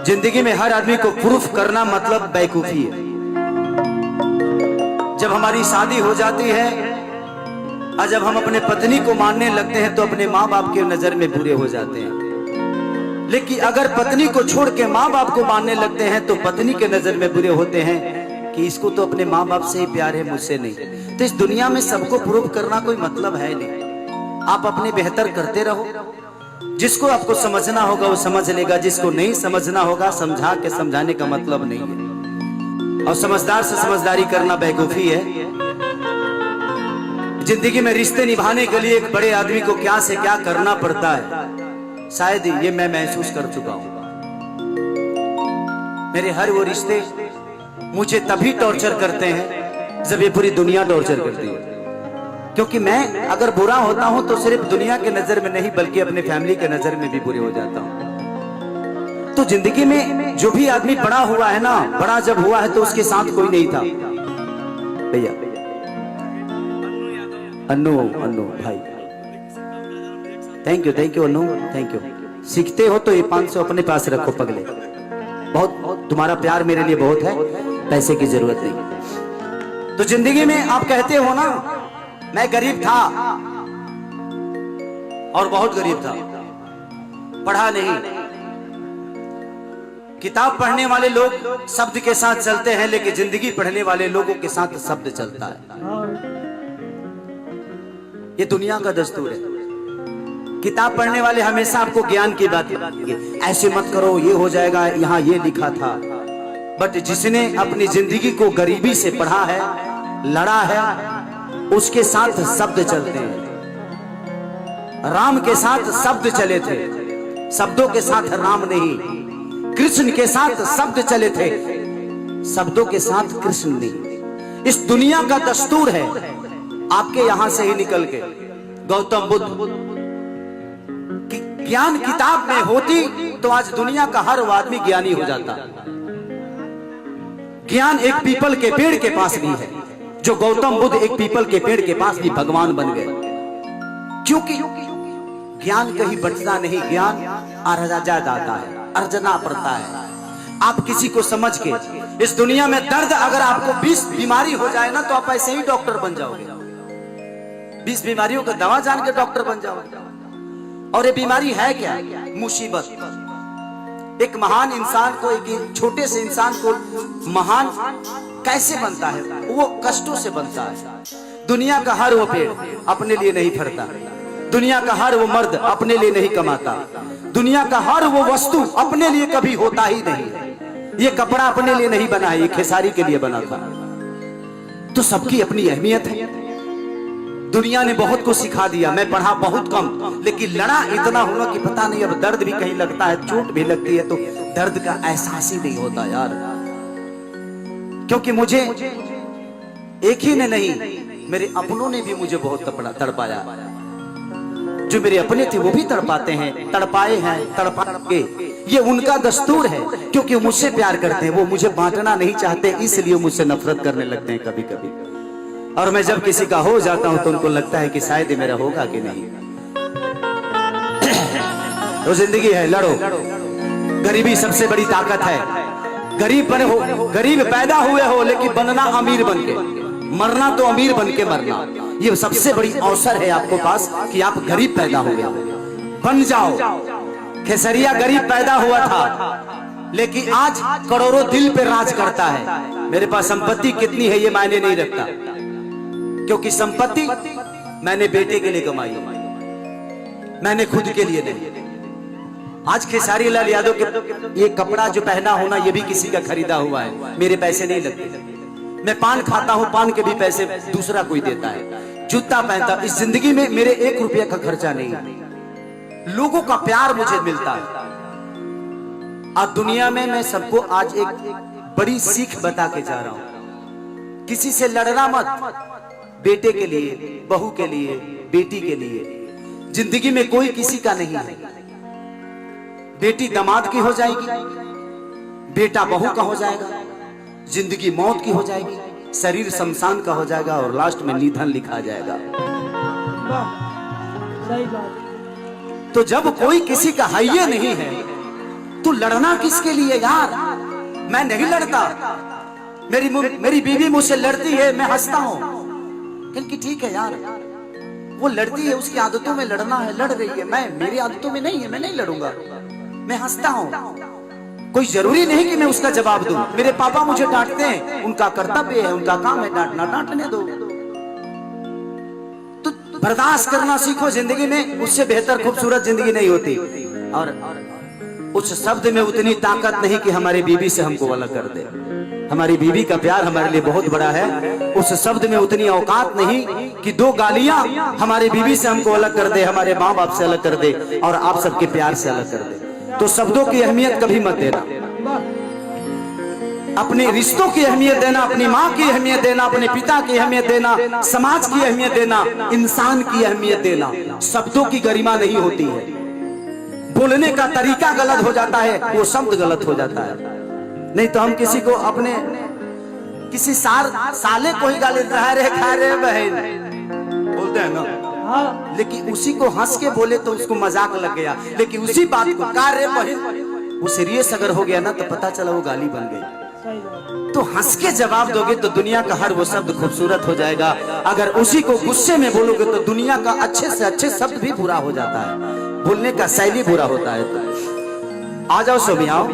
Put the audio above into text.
जिंदगी में हर आदमी को प्रूफ करना मतलब बेवकूफी है। जब हमारी शादी हो जाती है और जब हम अपने पत्नी को मानने लगते हैं तो अपने माँ बाप के नजर में बुरे हो जाते हैं। लेकिन अगर पत्नी को छोड़ के माँ बाप को मानने लगते हैं तो पत्नी के नजर में बुरे होते हैं कि इसको तो अपने माँ बाप से ही प्यार है, मुझसे नहीं। तो इस दुनिया में सबको प्रूफ करना कोई मतलब है नहीं। आप अपने बेहतर करते रहो। जिसको आपको समझना होगा वो समझ लेगा, जिसको नहीं समझना होगा समझा के समझाने का मतलब नहीं है। और समझदार से समझदारी करना बेवकूफी है। जिंदगी में रिश्ते निभाने के लिए एक बड़े आदमी को क्या से क्या करना पड़ता है, शायद ये मैं महसूस कर चुका हूं। मेरे हर वो रिश्ते मुझे तभी टॉर्चर करते हैं जब ये पूरी दुनिया टॉर्चर करती है। क्योंकि मैं अगर बुरा होता हूं तो सिर्फ दुनिया के नजर में नहीं बल्कि अपने फैमिली के नजर में भी बुरे हो जाता हूं। तो जिंदगी में जो भी आदमी बड़ा हुआ है ना, बड़ा जब हुआ है तो उसके साथ कोई नहीं था। भैया अन्नू भाई, thank you Annu, thank you. सीखते हो तो ये 500 अपने पास रखो पगले। बहुत तुम्हारा प्यार मेरे लिए बहुत है, पैसे की जरूरत नहीं। तो जिंदगी में आप कहते हो ना, मैं गरीब था और बहुत गरीब था, पढ़ा नहीं। किताब पढ़ने वाले लोग शब्द के साथ चलते हैं, लेकिन जिंदगी पढ़ने वाले लोगों के साथ शब्द चलता है। ये दुनिया का दस्तूर है। किताब पढ़ने वाले हमेशा आपको ज्ञान की बात बताएंगे, ऐसे मत करो, ये हो जाएगा, यहाँ ये लिखा था। बट जिसने अपनी जिंदगी को गरीबी से पढ़ा है, लड़ा है, उसके साथ शब्द चलते हैं। राम के साथ शब्द चले थे, शब्दों के साथ राम नहीं। कृष्ण के साथ शब्द चले थे, शब्दों के साथ कृष्ण नहीं। इस दुनिया का दस्तूर है। आपके यहां से ही निकल के गौतम बुद्ध की ज्ञान किताब में होती तो आज दुनिया का हर आदमी ज्ञानी हो जाता। ज्ञान एक पीपल के पेड़ के पास भी है, जो गौतम बुद्ध एक पीपल के पेड़ के पास भी भगवान बन गए। क्योंकि ज्ञान कहीं बंटता नहीं, ज्ञान अर्जा जाता है, अर्जना पड़ता है। आप किसी को समझ के, इस दुनिया में दर्द अगर आपको 20 बीमारी हो जाए ना तो आप ऐसे ही डॉक्टर बन जाओगे। 20 बीमारियों का दवा जान के डॉक्टर बन जाओगे। और ये बीमारी है क्या? मुसीबत। एक महान इंसान को, एक छोटे से इंसान को महान कैसे बनता है? वो कष्टों से बनता है। दुनिया का हर वो पेड़ अपने लिए नहीं फरता, दुनिया का हर वो मर्द अपने लिए नहीं कमाता, दुनिया का हर वो वस्तु अपने लिए कभी होता ही नहीं। ये कपड़ा अपने लिए नहीं बना है, ये खेसारी के लिए बना था। तो सबकी अपनी अहमियत है। दुनिया ने बहुत कुछ सिखा दिया। मैं पढ़ा बहुत कम, लेकिन लड़ा इतना हुआ कि पता नहीं, अब दर्द भी कहीं लगता है, चोट भी लगती है तो दर्द का एहसास ही नहीं होता यार। क्योंकि मुझे एक ही ने नहीं, मेरे अपनों ने भी मुझे बहुत तड़पाया। जो मेरे अपने थे वो भी तड़पाते हैं, तड़पाए हैं, तड़पाएंगे। ये उनका दस्तूर है, क्योंकि मुझसे प्यार करते हैं। वो मुझे बांटना नहीं चाहते, इसलिए मुझसे नफरत करने लगते हैं कभी कभी। और मैं जब किसी का हो जाता हूं तो उनको लगता है कि शायद ये मेरा होगा कि नहीं। तो जिंदगी है, लड़ो। गरीबी सबसे बड़ी ताकत है। गरीब बने हो, गरीब पैदा हुए हो, लेकिन बनना अमीर बन के, मरना तो अमीर बन के मरना। ये सबसे बड़ी अवसर है आपको पास कि आप गरीब पैदा हुए हो, बन जाओ। खेसरिया गरीब पैदा हुआ था, लेकिन आज करोड़ों दिल पे राज करता है। मेरे पास संपत्ति कितनी है ये मायने नहीं रखता, क्योंकि संपत्ति मैंने बेटे के लिए कमाई, मैंने खुद के लिए नहीं। आज खेसारी लाल यादव के ये कपड़ा जो पहना होना ये भी किसी का खरीदा हुआ है, मेरे पैसे नहीं लगते। मैं पान खाता हूं, पान के भी पैसे दूसरा कोई देता है। जूता पहनता, इस जिंदगी में मेरे 1 रुपया का खर्चा नहीं। लोगों का प्यार मुझे मिलता है। आज दुनिया में मैं सबको आज एक बड़ी सीख बता के जा रहा हूं, किसी से लड़ना मत। बेटे के लिए, बहू के लिए, बेटी के लिए। जिंदगी में कोई किसी का नहीं है। बेटी दामाद की हो जाएगी, बेटा बहू का हो जाएगा, जिंदगी मौत की हो जाएगी, शरीर शमशान का हो जाएगा और लास्ट में निधन लिखा जाएगा। सही बात। तो जब कोई किसी का हाइये नहीं है तू लड़ना किसके लिए यार? मैं नहीं लड़ता, मेरी बीवी मुझसे लड़ती है, मैं हंसता हूँ। क्योंकि ठीक है यार, वो लड़ती है, उसकी आदतों में लड़ना है, लड़ रही है। मेरी आदतों में नहीं है, मैं नहीं लड़ूंगा, मैं हंसता हूँ। कोई जरूरी नहीं कि मैं उसका जवाब दूं। मेरे पापा मुझे डांटते हैं, उनका कर्तव्य है, उनका काम है डांटना, डांटने दो। तो बर्दाश्त करना सीखो जिंदगी में, उससे बेहतर खूबसूरत जिंदगी नहीं होती। और उस शब्द में उतनी ताकत नहीं कि हमारी बीवी से हमको अलग कर दे। हमारी बीवी का प्यार हमारे लिए बहुत बड़ा है। उस शब्द में उतनी औकात नहीं कि दो गालियां हमारी बीवी से हमको अलग कर दे, हमारे माँ बाप से अलग कर दे और आप सबके प्यार से अलग कर दे। तो शब्दों की अहमियत कभी मत देना, अपने रिश्तों की अहमियत देना, अपनी माँ की अहमियत देना, अपने पिता की अहमियत देना, समाज की अहमियत देना, इंसान की अहमियत देना। शब्दों की गरिमा नहीं होती है, बोलने का तरीका गलत हो जाता है, वो शब्द गलत हो जाता है। नहीं तो हम किसी को अपने किसी साले को ही गाली खा रहे बहन बोलते हैं ना, लेकिन उसी को हंस के बोले तो उसको मजाक लग गया। लेकिन उसी बात को का रे बहन वो सीरियस अगर हो गया ना तो पता चला वो गाली बन गई। तो हंस के जवाब दोगे तो दुनिया का हर वो शब्द खूबसूरत हो जाएगा। अगर उसी को गुस्से में बोलोगे तो दुनिया का अच्छे से अच्छे शब्द भी बुरा हो जाता है, बोलने का शैली बुरा होता है। तो आ जाओ सभी, आओ।